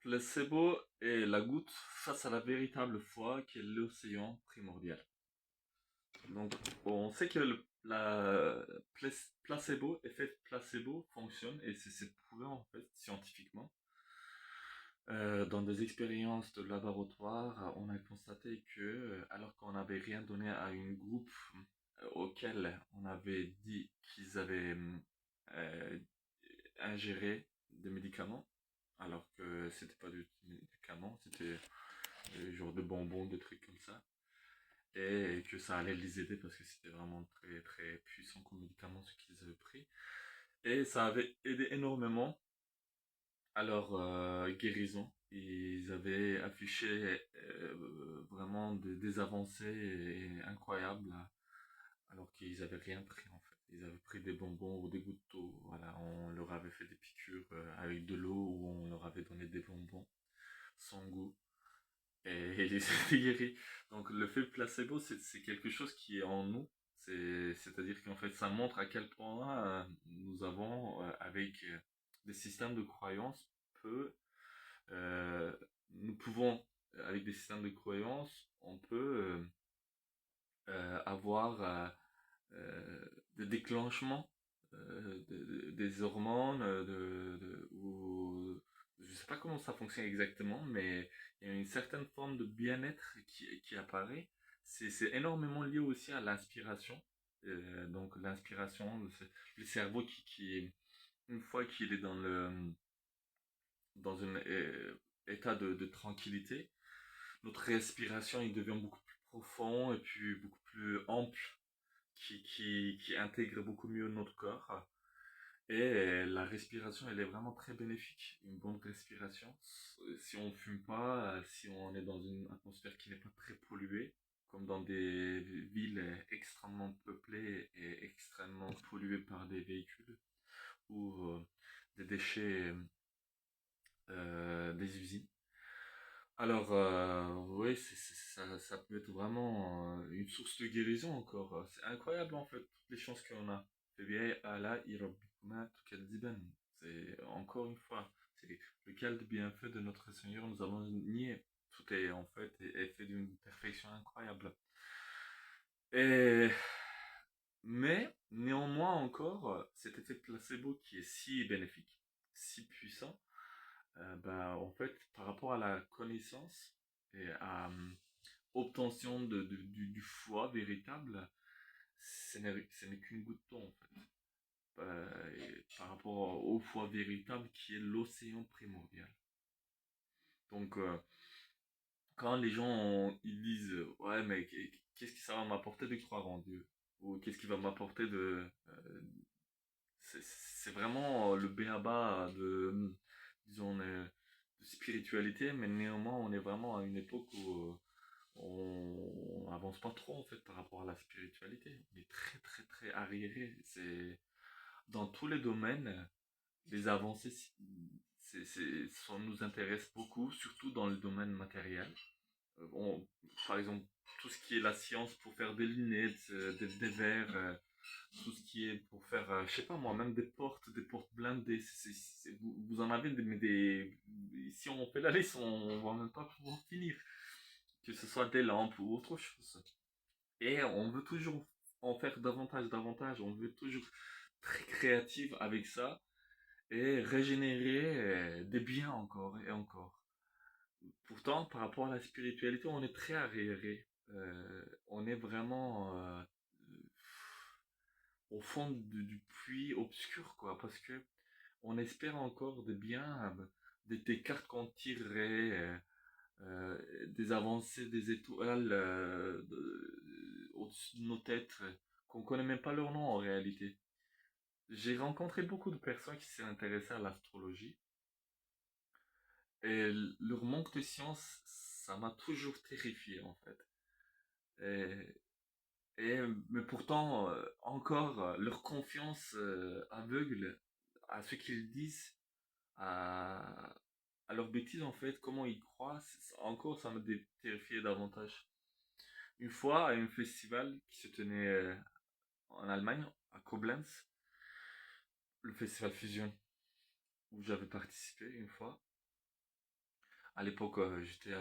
Placebo est la goutte face à la véritable foi qui est l'océan primordial. Donc, on sait que la placebo, effet placebo fonctionne et c'est prouvé en fait scientifiquement. Dans des expériences de laboratoire, on a constaté que, alors qu'on n'avait rien donné à une groupe auquel on avait dit qu'ils avaient euh, ingéré des médicaments, alors que c'était pas du médicament, c'était genre de bonbons, des trucs comme ça, et que ça allait les aider parce que c'était vraiment très très puissant comme médicament ce qu'ils avaient pris, et ça avait aidé énormément à leur guérison. Ils avaient affiché vraiment des avancées incroyables alors qu'ils avaient rien pris en fait. Ils avaient pris des bonbons ou des gouttes d'eau. Voilà, on leur avait fait des piqûres avec de l'eau ou on leur avait donné des bonbons sans goût et ils étaient guéris. Donc le fait placebo, c'est quelque chose qui est en nous. C'est-à-dire qu'en fait, ça montre à quel point nous avons, avec des systèmes de croyances, peu euh, nous pouvons, avec des systèmes de croyances, on peut avoir des déclenchements des hormones, ou je sais pas comment ça fonctionne exactement, mais il y a une certaine forme de bien-être qui apparaît. C'est énormément lié aussi à l'inspiration. Donc l'inspiration, le cerveau une fois qu'il est dans un état de tranquillité, notre respiration il devient beaucoup plus profond et puis beaucoup plus ample, qui intègre beaucoup mieux notre corps. Et la respiration, elle est vraiment très bénéfique. Une bonne respiration. Si on fume pas, si on est dans une atmosphère qui n'est pas très polluée, comme dans des villes extrêmement peuplées et extrêmement polluées par des véhicules ou des déchets des usines. Alors, oui, ça peut être vraiment une source de guérison encore. C'est incroyable en fait, toutes les chances qu'on a. فبأي آلاء ربكما تكذبان. C'est encore une fois, c'est lequel des bienfaits de notre Seigneur nous allons nier. Tout est en fait est fait d'une perfection incroyable. Et mais néanmoins encore, cet effet placebo qui est si bénéfique, si puissant, bah, en fait, par rapport à la connaissance et à obtention du foie véritable, ce n'est qu'une goutte d'eau, en fait. Et par rapport au foie véritable qui est l'océan primordial. Donc, quand les gens ils disent ouais, mais qu'est-ce que ça va m'apporter de croire en Dieu? Ou qu'est-ce qui va m'apporter c'est vraiment le b.a-ba disons, de spiritualité, mais néanmoins, on est vraiment à une époque où on avance pas trop, en fait, par rapport à la spiritualité. On est très, très, très arriéré. C'est, dans tous les domaines, les avancées, nous intéressent beaucoup, surtout dans le domaine matériel. Par exemple, tout ce qui est la science pour faire des lunettes, des verres, tout ce qui est pour faire, je sais pas moi, même des portes blindées. Vous en avez mais si on fait la liste, on va même pas pouvoir finir. Que ce soit des lampes ou autre chose. Et on veut toujours en faire davantage, davantage. On veut toujours très créatif avec ça et régénérer des biens encore et encore. Pourtant, par rapport à la spiritualité, on est très arriéré. On est vraiment au fond du puits obscur, quoi, parce que on espère encore des biens, des cartes qu'on tirerait, des avancées des étoiles au-dessus de nos têtes, qu'on connaît même pas leur nom en réalité. J'ai rencontré beaucoup de personnes qui s'est intéressées à l'astrologie, et leur manque de science, ça m'a toujours terrifié en fait. Et, mais pourtant, encore, leur confiance aveugle à ce qu'ils disent, à, à leurs bêtises en fait, comment ils croient, encore ça me terrifiait davantage. Une fois, à un festival qui se tenait en Allemagne, à Koblenz, le festival Fusion, où j'avais participé une fois, À l'époque, j'étais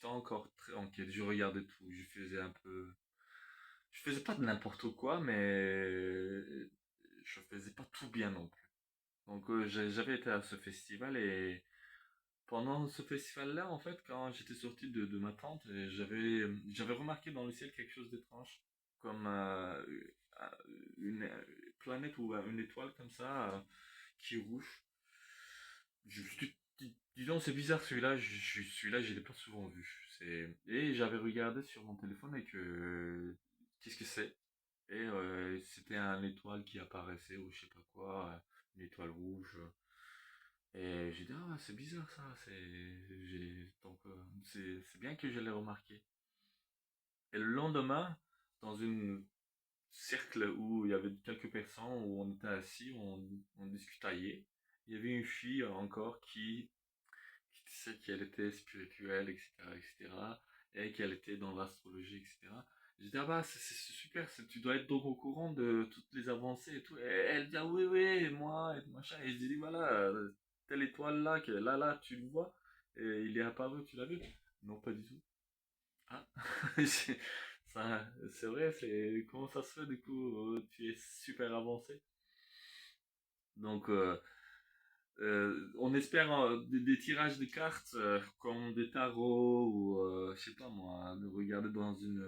encore très inquiet. Je regardais tout. Je faisais pas de n'importe quoi, mais je faisais pas tout bien non plus. Donc, j'avais été à ce festival et pendant ce festival-là, en fait, quand j'étais sorti de ma tente, j'avais remarqué dans le ciel quelque chose d'étrange, comme une planète ou une étoile comme ça, qui est rouge. Je me suis dit, dis donc, c'est bizarre celui-là, celui-là, je l'ai pas souvent vu. Et j'avais regardé sur mon téléphone et qu'est-ce que c'est? Et c'était un étoile qui apparaissait ou je sais pas quoi, une étoile rouge. Et j'ai dit, ah, c'est bizarre ça, donc c'est bien que je l'ai remarqué. Et le lendemain, dans une cercle où il y avait quelques personnes, où on était assis, on discutait, il y avait une fille encore qui disait qu'elle était spirituelle, etc., etc., et qu'elle était dans l'astrologie, etc. J'ai dit, ah bah, c'est super, tu dois être donc au courant de toutes les avancées et tout. Et elle dit, ah oui, oui, et moi, et machin. Et je dis, voilà, telle étoile là, là, tu le vois, et il est apparu, tu l'as vu? Non, pas du tout. Ah, c'est- c'est vrai, comment ça se fait, du coup, tu es super avancé. Donc, on espère des tirages de cartes comme des tarots ou je sais pas moi, de regarder dans une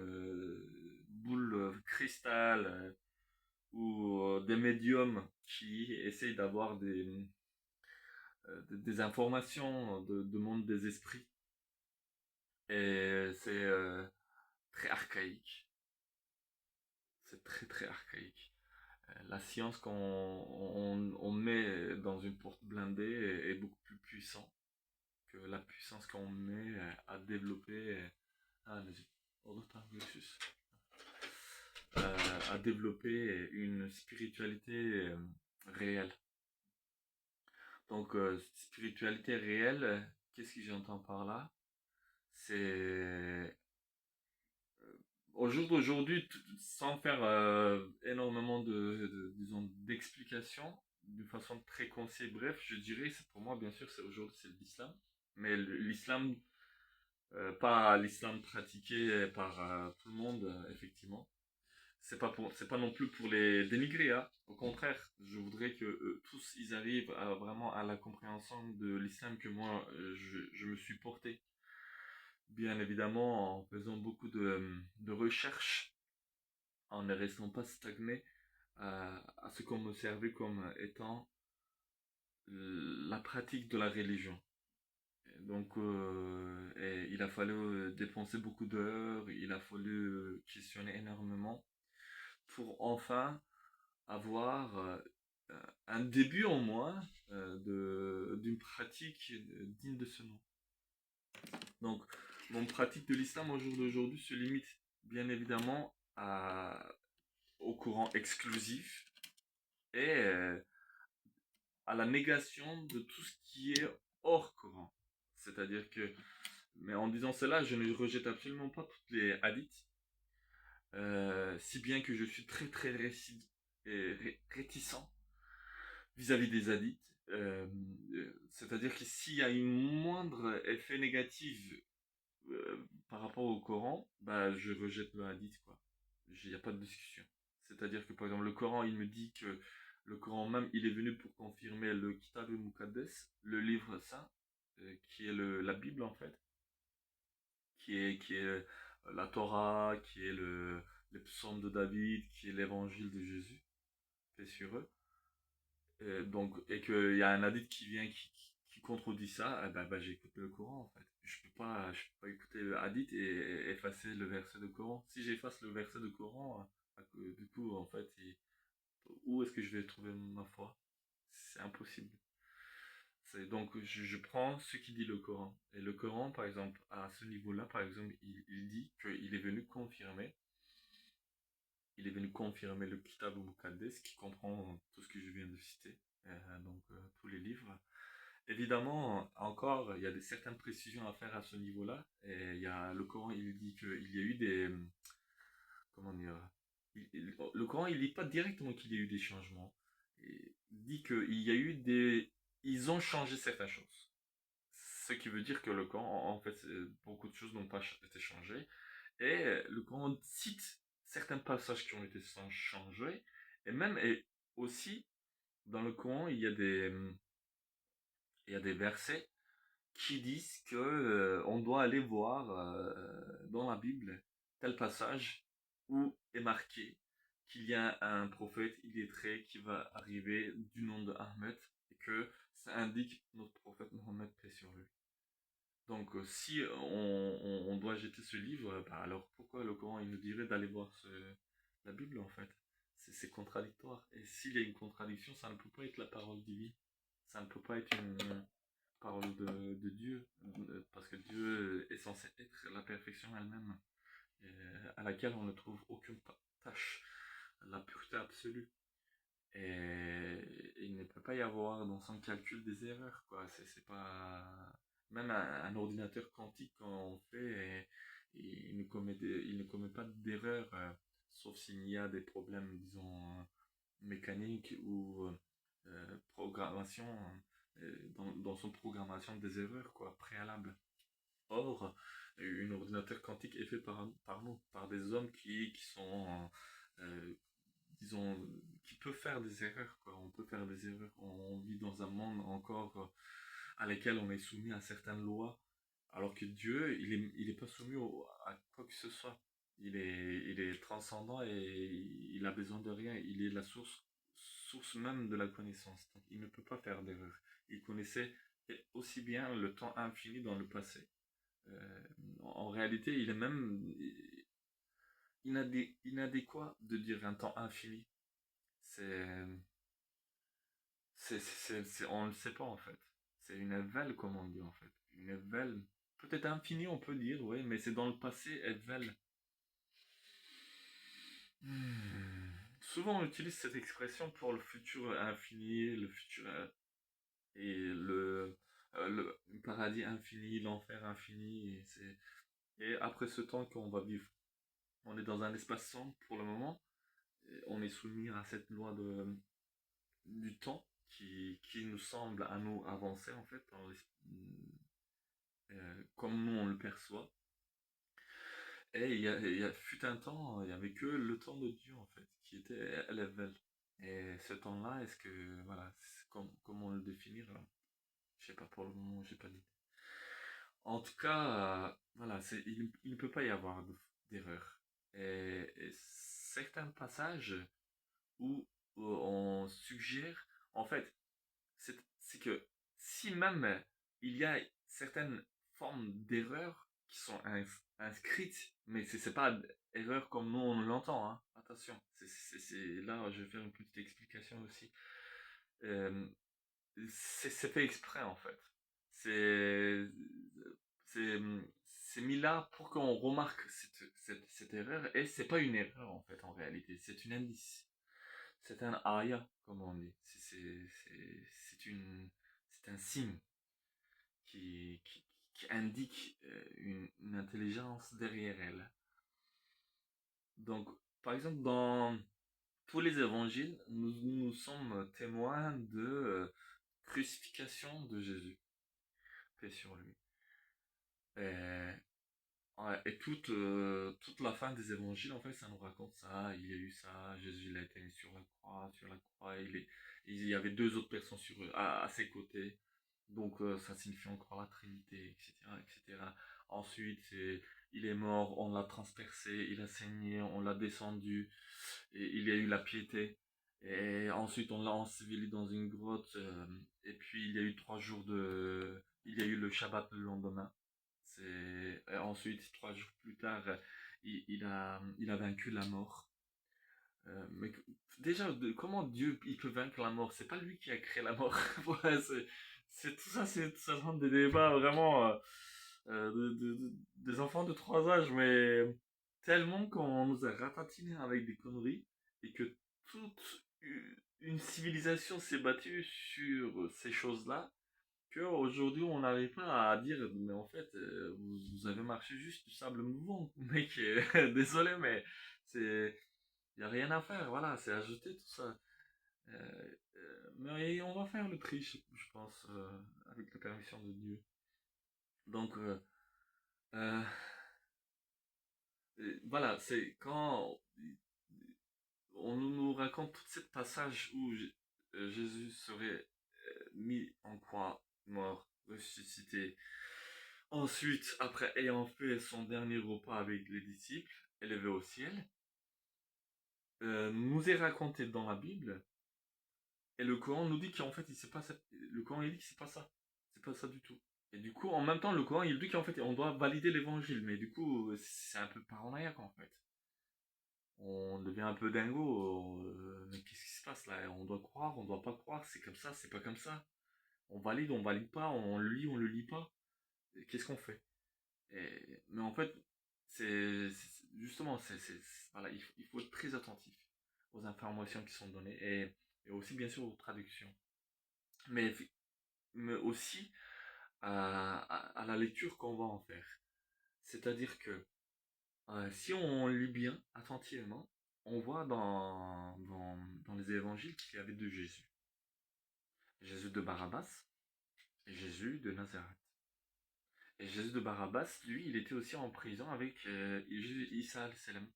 boule cristal ou des médiums qui essayent d'avoir des informations de monde des esprits. Et c'est très archaïque. C'est très très archaïque. La science qu'on met dans une porte blindée est beaucoup plus puissante que la puissance qu'on met à développer vas-y. À développer une spiritualité réelle. Donc, spiritualité réelle, qu'est-ce que j'entends par là? C'est au jour d'aujourd'hui, sans faire énormément disons, d'explications, d'une façon très concise, bref, je dirais, c'est pour moi, bien sûr, c'est aujourd'hui, c'est l'islam. Mais l'islam, pas l'islam pratiqué par tout le monde, effectivement. C'est pas non plus pour les dénigrer, hein. Au contraire, je voudrais que tous ils arrivent vraiment à la compréhension de l'islam que moi je me suis porté. Bien évidemment, en faisant beaucoup de recherches, en ne restant pas stagné à ce qu'on me servait comme étant la pratique de la religion. Et donc, il a fallu dépenser beaucoup d'heures, il a fallu questionner énormément pour enfin avoir un début en moins d'une pratique digne de ce nom. Donc, mon pratique de l'islam au jour d'aujourd'hui se limite bien évidemment au courant exclusif et à la négation de tout ce qui est hors Coran. C'est-à-dire que, mais en disant cela, je ne rejette absolument pas toutes les hadiths, si bien que je suis très très réticent vis-à-vis des hadiths. C'est-à-dire que s'il y a une moindre effet négatif par rapport au Coran, bah je rejette le hadith quoi. Il n'y a pas de discussion. C'est-à-dire que par exemple le Coran, il me dit que le Coran même, il est venu pour confirmer le Kitab al-Muqaddas, le livre saint, qui est la Bible en fait, qui est la Torah, qui est les psaumes de David, qui est l'évangile de Jésus, paix sur eux. Et qu'il y a un hadith qui vient qui contredit ça, bah, j'écoute le Coran en fait. Je peux pas écouter le hadith et effacer le verset de Coran. Si j'efface le verset de Coran, du coup, en fait, où est-ce que je vais trouver ma foi? C'est impossible. Donc, je prends ce qui dit le Coran. Et le Coran, par exemple, à ce niveau-là, par exemple, il dit qu'il est venu confirmer. Il est venu confirmer le Kitab al-Muqaddas qui comprend tout ce que je viens de citer, donc tous les livres. Évidemment, encore, il y a certaines précisions à faire à ce niveau-là. Et le Coran, il dit qu'il y a eu comment dire, le Coran, il dit pas directement qu'il y a eu des changements. Il dit qu'il y a eu ils ont changé certaines choses. Ce qui veut dire que le Coran, en fait, beaucoup de choses n'ont pas été changées. Et le Coran cite certains passages qui ont été changés. Et aussi, dans le Coran, il y a des versets qui disent que on doit aller voir dans la Bible tel passage où est marqué qu'il y a un prophète illettré qui va arriver du nom de Ahmed et que ça indique notre prophète Mohammed, paix sur lui. Donc si on doit jeter ce livre, bah, alors pourquoi le Coran il nous dirait d'aller voir la Bible en fait? C'est contradictoire. Et s'il y a une contradiction, ça ne peut pas être la parole divine. Ça ne peut pas être une parole de Dieu, parce que Dieu est censé être la perfection elle-même, à laquelle on ne trouve aucune tâche, la pureté absolue. Et il ne peut pas y avoir dans son calcul des erreurs, quoi. C'est pas... Même un ordinateur quantique, quand on fait, il ne commet pas d'erreur, sauf s'il y a des problèmes, disons, mécaniques ou programmation, dans son programmation des erreurs, quoi, préalables. Or, un ordinateur quantique est fait par nous, par des hommes qui sont, euh, disons, qui peuvent faire des erreurs, quoi. On peut faire des erreurs. On vit dans un monde encore à lequel on est soumis à certaines lois, alors que Dieu, il est pas soumis à quoi que ce soit. Il est transcendant et il a besoin de rien. Il est la source même de la connaissance. Donc, il ne peut pas faire d'erreur. Il connaissait aussi bien le temps infini dans le passé. En réalité, il est même inadéquat de dire un temps infini. C'est, on ne le sait pas en fait. C'est une velle, comme on dit en fait. Une velle, peut-être infinie, on peut dire, oui, mais c'est dans le passé, velle. Souvent, on utilise cette expression pour le futur infini, le futur et le paradis infini, l'enfer infini. Et après ce temps qu'on va vivre, on est dans un espace sombre pour le moment. Et on est soumis à cette loi du temps qui nous semble à nous avancer en fait, comme nous on le perçoit. Et fut un temps, il y avait que le temps de Dieu en fait, qui était level. Et ce temps-là, est-ce que, voilà, comment le définir là? Je sais pas, pour le moment, j'ai pas d'idée. En tout cas, voilà, il ne peut pas y avoir d'erreur. Et certains passages où on suggère, en fait, c'est que si même il y a certaines formes d'erreurs qui sont inscrites, mais c'est pas erreur comme nous on l'entend, hein. Attention, là je vais faire une petite explication aussi. Euh, c'est fait exprès en fait. C'est c'est c'est mis là pour qu'on remarque cette erreur et c'est pas une erreur en fait en réalité, c'est une indice. C'est un aya, comme on dit. C'est un signe qui indique une intelligence derrière elle. Donc, par exemple, dans tous les évangiles, nous sommes témoins de crucifixion de Jésus, paix sur lui. Et, ouais, et toute la fin des évangiles, en fait, ça nous raconte ça. Il y a eu ça, Jésus il a été mis sur la croix, il y avait deux autres personnes à ses côtés. Donc ça signifie encore la Trinité, etc., etc. Ensuite, il est mort, on l'a transpercé, il a saigné, on l'a descendu, et il y a eu la piété. Et ensuite, on l'a enseveli dans une grotte, et puis il y a eu 3 jours il y a eu le Shabbat le lendemain. Et ensuite, 3 jours plus tard, il a vaincu la mort. Mais déjà, comment Dieu il peut vaincre la mort? C'est pas lui qui a créé la mort. Ouais, ça rend des débats vraiment des enfants de 3 âges, mais tellement qu'on nous a ratatinés avec des conneries et que toute une civilisation s'est battue sur ces choses-là, qu'aujourd'hui on n'arrive pas à dire, mais en fait, vous avez marché juste du sable mouvant, mec, désolé, mais c'est il n'y a rien à faire, voilà, c'est ajouter tout ça. Mais on va faire le tri, je pense, avec la permission de Dieu. Donc, euh, voilà, c'est quand on nous raconte tout ce passage où Jésus serait mis en croix, mort, ressuscité. Ensuite, après ayant fait son dernier repas avec les disciples, élevé au ciel, nous est raconté dans la Bible, et le Coran nous dit qu'en fait, il sait pas ça. Le Coran il dit que c'est pas ça. C'est pas ça du tout. Et du coup, en même temps, le Coran il dit qu'en fait, on doit valider l'évangile, mais du coup, c'est un peu paranoïaque en fait. On devient un peu dingo. Mais qu'est-ce qui se passe là? On doit croire, on doit pas croire, c'est comme ça, c'est pas comme ça. On valide pas, on le lit, on le lit pas. Qu'est-ce qu'on fait? Mais en fait, justement, voilà, il faut être très attentif aux informations qui sont données et aussi bien sûr aux traductions. Mais, mais aussi à la lecture qu'on va en faire. C'est-à-dire que si on lit bien, attentivement, on voit dans les évangiles qu'il y avait deux Jésus. Jésus de Barabbas et Jésus de Nazareth. Et Jésus de Barabbas, lui, il était aussi en prison avec Jésus Issa al-Salam.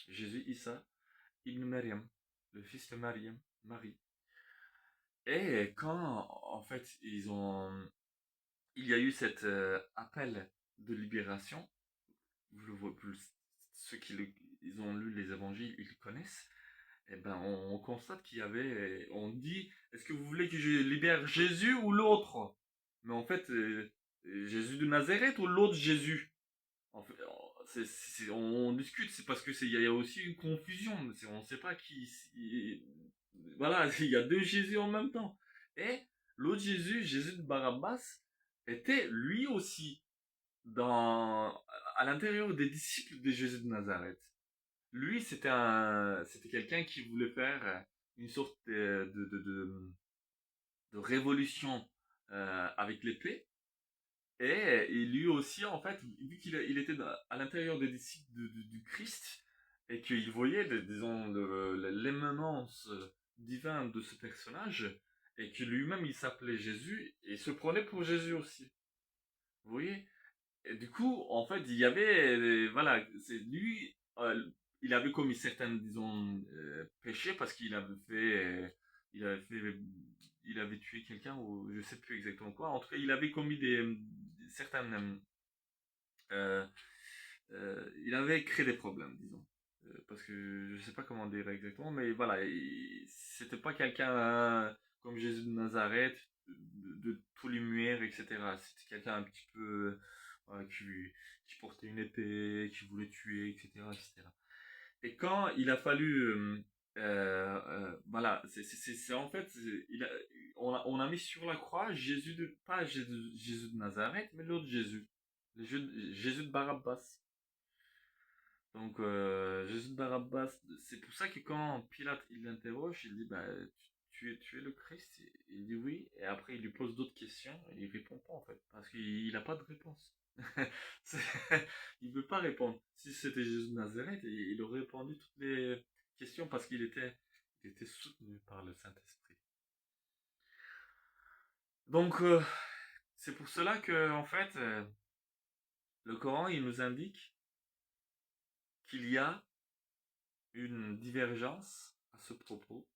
Jésus Issa ibn Maryam, le fils de Maryam, Marie. Et quand, en fait, il y a eu cet appel de libération, ceux ils ont lu les évangiles, ils connaissent, et ben, on constate qu'il y avait, on dit, est-ce que vous voulez que je libère Jésus ou l'autre? Mais en fait, Jésus de Nazareth ou l'autre Jésus? En fait, on discute, c'est parce que il y a aussi une confusion. On ne sait pas voilà, il y a deux Jésus en même temps. Et l'autre Jésus, Jésus de Barabbas, était lui aussi à l'intérieur des disciples de Jésus de Nazareth. Lui, c'était quelqu'un qui voulait faire une sorte de révolution avec l'épée. Et lui aussi, en fait, vu qu'il était à l'intérieur des disciples du Christ, et qu'il voyait, disons, l'éminence divine de ce personnage, et que lui-même, il s'appelait Jésus, et il se prenait pour Jésus aussi. Vous voyez? Et du coup, en fait, il y avait, voilà, c'est lui, il avait commis certains, disons, péchés, parce il avait fait, il avait tué quelqu'un, ou je sais plus exactement quoi. En tout cas, il avait commis certaines, euh, il avait créé des problèmes, disons. Parce que je sais pas comment dire exactement, mais voilà, c'était pas quelqu'un comme Jésus de Nazareth, de tout lumière, etc. C'était quelqu'un un petit peu qui portait une épée, qui voulait tuer, etc., etc. Et quand il a fallu, voilà, en fait, on a mis sur la croix pas Jésus de Nazareth, mais l'autre Jésus, Jésus de Barabbas. Donc, Jésus de Barabbas, c'est pour ça que quand Pilate il l'interroge, il dit bah, tu es le Christ? Il dit oui, et après il lui pose d'autres questions, et il répond pas en fait, parce qu'il n'a pas de réponse. C'est- il veut pas répondre. Si c'était Jésus de Nazareth, il aurait répondu toutes les questions parce il était soutenu par le Saint-Esprit. Donc, c'est pour cela que, en fait, le Coran, il nous indique qu'il y a une divergence à ce propos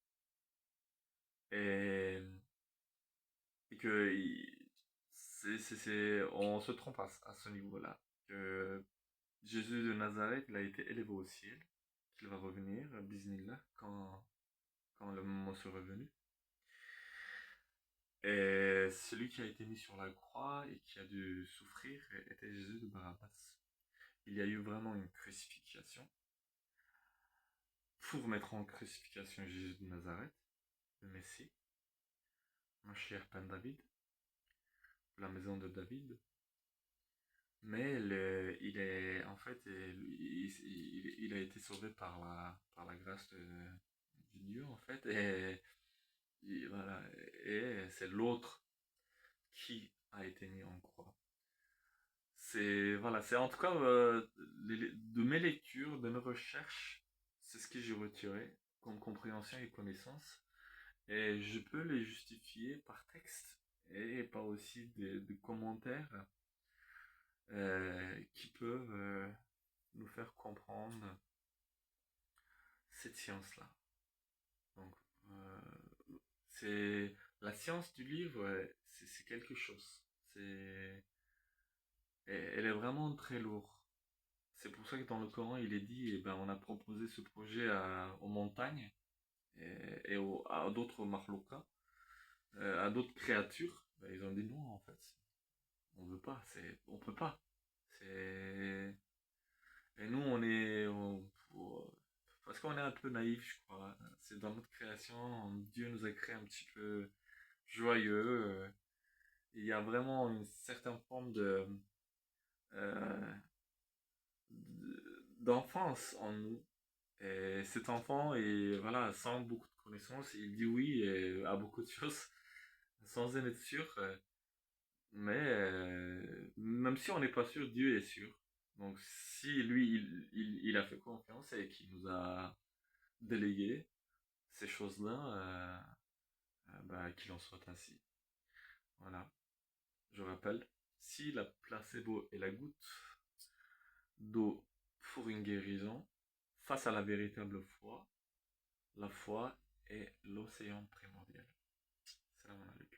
et, et que on se trompe à ce niveau-là. Que Jésus de Nazareth, il a été élevé au ciel, qu'il va revenir, bismillah, quand le moment sera venu. Et celui qui a été mis sur la croix et qui a dû souffrir était Jésus de Barabbas. Il y a eu vraiment une crucifixion pour mettre en crucifixion Jésus de Nazareth, le Messie, mon cher Père David, la maison de David. Mais il est, en fait, il a été sauvé par la grâce de Dieu, en fait, voilà, et c'est l'autre qui a été mis en croix. Voilà, c'est en tout cas de mes lectures, de mes recherches, c'est ce que j'ai retiré comme compréhension et connaissance. Et je peux les justifier par texte et par aussi des commentaires qui peuvent nous faire comprendre cette science-là. Donc, c'est la science du livre, c'est quelque chose. Elle est vraiment très lourde. C'est pour ça que dans le Coran, il est dit, eh ben, on a proposé ce projet aux montagnes à d'autres makhloukas, à d'autres créatures. Ben, ils ont dit non, en fait, on veut pas, on peut pas. C'est, et nous, parce qu'on est un peu naïf, je crois. C'est dans notre création, Dieu nous a créé un petit peu joyeux. Il y a vraiment une certaine forme euh, d'enfance en nous. Et cet enfant, voilà, sans beaucoup de connaissances, il dit oui à beaucoup de choses, sans en être sûr. Mais même si on n'est pas sûr, Dieu est sûr. Donc si lui, il a fait confiance et qu'il nous a délégué ces choses-là, bah, qu'il en soit ainsi. Voilà. Je rappelle, si la placebo est la goutte d'eau pour une guérison, face à la véritable foi, la foi est l'océan primordial. Salam alaikum.